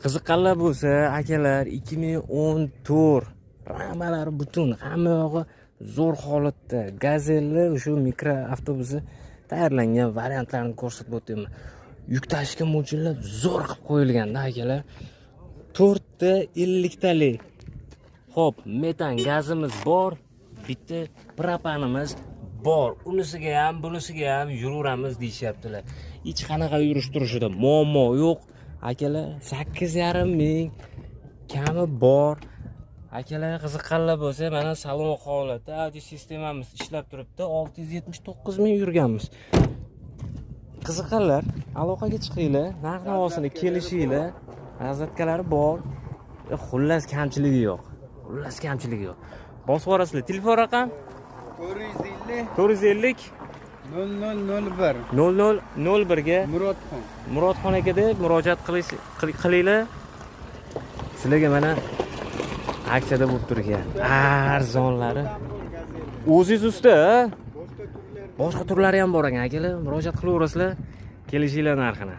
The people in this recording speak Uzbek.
Qiziqqanlar bo'lsa, akalar 2014 ramalari butun hamma yog'i zo'r holatda. Gazelli o'sha mikro avtobusi tayyorlangan variantlarini ko'rsatib o'tyapman. Yuk tashishga mo'ljallab zo'r qilib qo'yilganda akalar. 4 ta 50 talik. Xo'p, metan gazimiz bor, bitta propanimiz bor. Unisiga ham, bunisiga ham yuraveramiz deyaptilar. Hech qanaqa yurish turishida muammo yo'q. Akalar 8,5 ming kami bor. Akalar qiziqqanlar bo'lsa, mana salon holati, audio sistemamiz ishlab turibdi. 679 ming yurganmiz. Qiziqqanlar, aloqaga chiqinglar, narx-navosini kelishinglar. Razatkalari bor. Xullas kamchiligi yo'q. Bosib yuborasizlar. Telefon raqam 450 0001 0001 ga Murodxon aka deb murojaat qilinglar. Sizlarga mana aksiyada bo'lib turgan arzonlari o'zingiz usta, boshqa turlari ham bor ekan akalar. Murojaat qilaverasizlar, kelishinglar narxini.